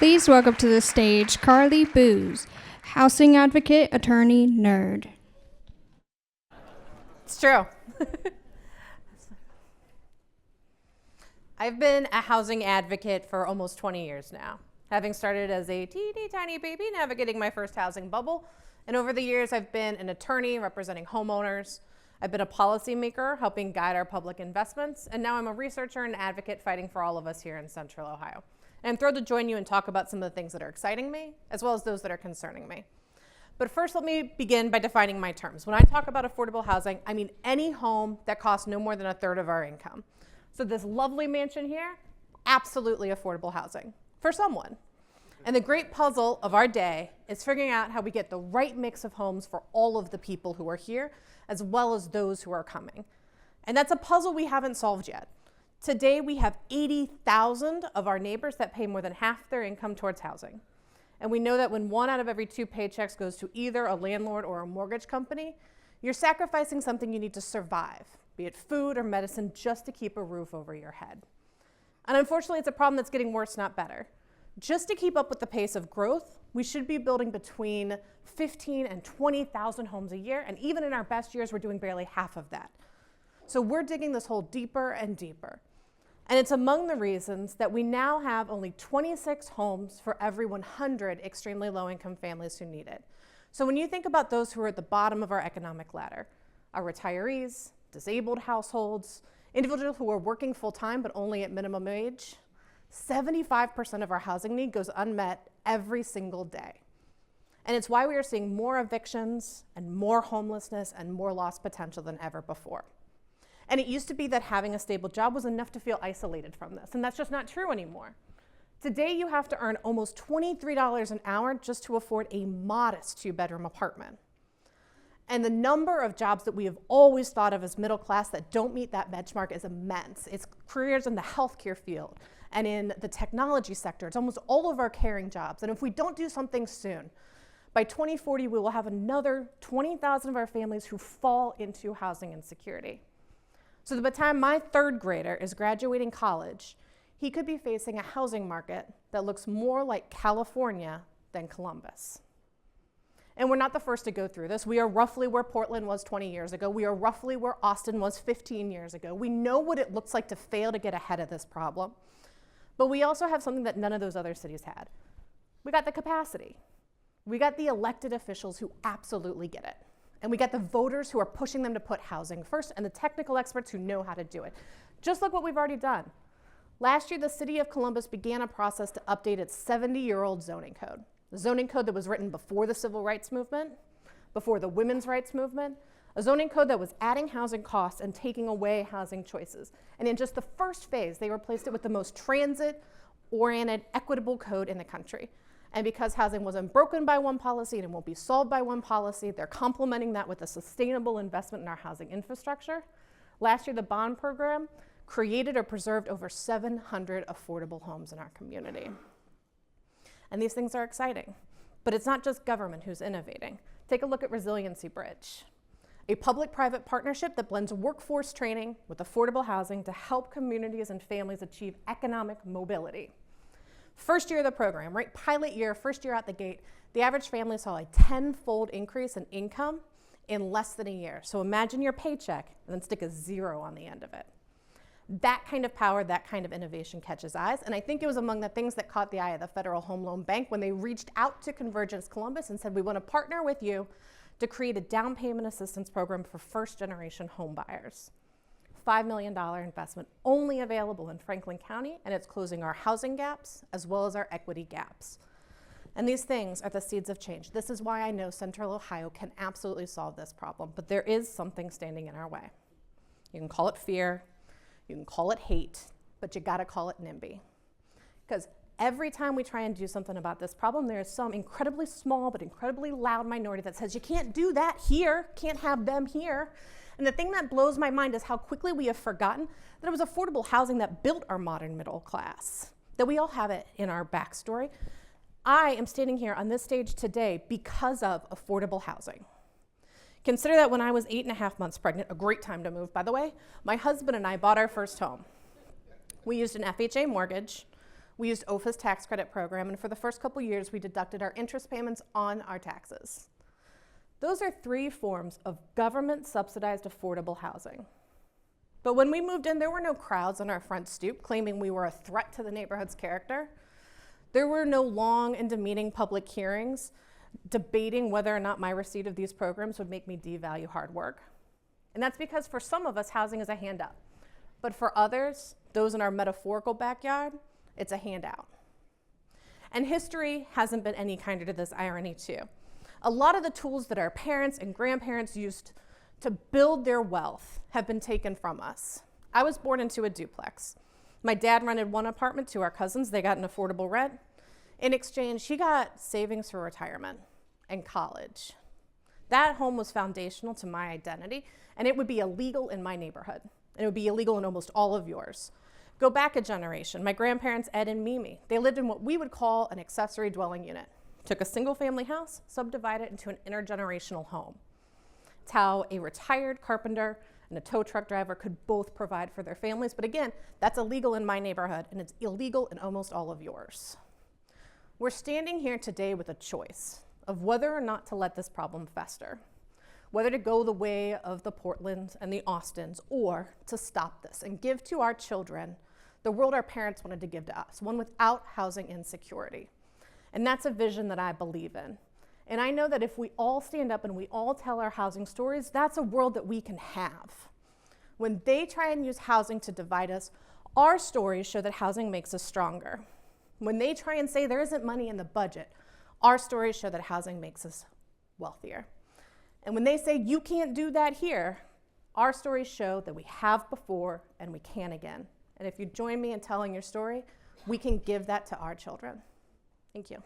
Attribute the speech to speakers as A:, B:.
A: Please welcome to the stage Carlie Booz, housing advocate, attorney, nerd.
B: It's true. I've been a housing advocate for almost 20 years now, having started as a teeny tiny baby navigating my first housing bubble. And over the years, I've been an attorney representing homeowners. I've been a policymaker helping guide our public investments. And now I'm a researcher and advocate fighting for all of us here in Central Ohio. And I'm thrilled to join you and talk about some of the things that are exciting me, as well as those that are concerning me. But first, let me begin by defining my terms. When I talk about affordable housing, I mean any home that costs no more than a third of our income. So this lovely mansion here, absolutely affordable housing for someone. And the great puzzle of our day is figuring out how we get the right mix of homes for all of the people who are here, as well as those who are coming. And that's a puzzle we haven't solved yet. Today, we have 80,000 of our neighbors that pay more than half their income towards housing. And we know that when 1 out of every 2 paychecks goes to either a landlord or a mortgage company, you're sacrificing something you need to survive, be it food or medicine, just to keep a roof over your head. And unfortunately, it's a problem that's getting worse, not better. Just to keep up with the pace of growth, we should be building between 15 and 20,000 homes a year, and even in our best years, we're doing barely half of that. So we're digging this hole deeper and deeper. And it's among the reasons that we now have only 26 homes for every 100 extremely low-income families who need it. So when you think about those who are at the bottom of our economic ladder, our retirees, disabled households, individuals who are working full-time but only at minimum wage, 75% of our housing need goes unmet every single day. And it's why we are seeing more evictions and more homelessness and more lost potential than ever before. And it used to be that having a stable job was enough to feel isolated from this, and that's just not true anymore. Today, you have to earn almost $23 an hour just to afford a modest 2-bedroom apartment. And the number of jobs that we have always thought of as middle class that don't meet that benchmark is immense. It's careers in the healthcare field and in the technology sector. It's almost all of our caring jobs. And if we don't do something soon, by 2040, we will have another 20,000 of our families who fall into housing insecurity. So by the time my 3rd grader is graduating college, he could be facing a housing market that looks more like California than Columbus. And we're not the first to go through this. We are roughly where Portland was 20 years ago. We are roughly where Austin was 15 years ago. We know what it looks like to fail to get ahead of this problem. But we also have something that none of those other cities had. We got the capacity. We got the elected officials who absolutely get it. And we got the voters who are pushing them to put housing first, and the technical experts who know how to do it. Just look what we've already done. Last year, the city of Columbus began a process to update its 70-year-old zoning code. The zoning code that was written before the civil rights movement, before the women's rights movement, a zoning code that was adding housing costs and taking away housing choices. And in just the first phase, they replaced it with the most transit-oriented, equitable code in the country. And because housing wasn't broken by one policy and it won't be solved by one policy, they're complementing that with a sustainable investment in our housing infrastructure. Last year, the bond program created or preserved over 700 affordable homes in our community. And these things are exciting. But it's not just government who's innovating. Take a look at Resiliency Bridge, a public-private partnership that blends workforce training with affordable housing to help communities and families achieve economic mobility. First year of the program, right? Pilot year, first year out the gate, the average family saw a 10-fold increase in income in less than a year. So imagine your paycheck and then stick a 0 on the end of it. That kind of power, that kind of innovation catches eyes. And I think it was among the things that caught the eye of the Federal Home Loan Bank when they reached out to Convergence Columbus and said, we want to partner with you to create a down payment assistance program for first-generation home buyers. $5 million investment only available in Franklin County, and it's closing our housing gaps as well as our equity gaps. And these things are the seeds of change. This is why I know Central Ohio can absolutely solve this problem, but there is something standing in our way. You can call it fear, you can call it hate, but you gotta call it NIMBY. Because every time we try and do something about this problem, there is some incredibly small but incredibly loud minority that says, you can't do that here, can't have them here. And the thing that blows my mind is how quickly we have forgotten that it was affordable housing that built our modern middle class, that we all have it in our backstory. I am standing here on this stage today because of affordable housing. Consider that when I was 8.5 months pregnant, a great time to move, by the way, my husband and I bought our first home. We used an FHA mortgage. We used OFA's tax credit program, and for the first couple years, we deducted our interest payments on our taxes. Those are 3 forms of government-subsidized affordable housing. But when we moved in, there were no crowds on our front stoop claiming we were a threat to the neighborhood's character. There were no long and demeaning public hearings debating whether or not my receipt of these programs would make me devalue hard work. And that's because for some of us, housing is a handout. But for others, those in our metaphorical backyard, it's a handout. And history hasn't been any kinder to this irony too. A lot of the tools that our parents and grandparents used to build their wealth have been taken from us. I was born into a duplex. My dad rented one apartment to our cousins. They got an affordable rent. In exchange, he got savings for retirement and college. That home was foundational to my identity, and it would be illegal in my neighborhood. And it would be illegal in almost all of yours. Go back a generation. My grandparents, Ed and Mimi, they lived in what we would call an accessory dwelling unit. Took a single family house, subdivided it into an intergenerational home. It's how a retired carpenter and a tow truck driver could both provide for their families. But again, that's illegal in my neighborhood, and it's illegal in almost all of yours. We're standing here today with a choice of whether or not to let this problem fester, whether to go the way of the Portlands and the Austins, or to stop this and give to our children the world our parents wanted to give to us, one without housing insecurity. And that's a vision that I believe in. And I know that if we all stand up and we all tell our housing stories, that's a world that we can have. When they try and use housing to divide us, our stories show that housing makes us stronger. When they try and say there isn't money in the budget, our stories show that housing makes us wealthier. And when they say you can't do that here, our stories show that we have before and we can again. And if you join me in telling your story, we can give that to our children. Thank you.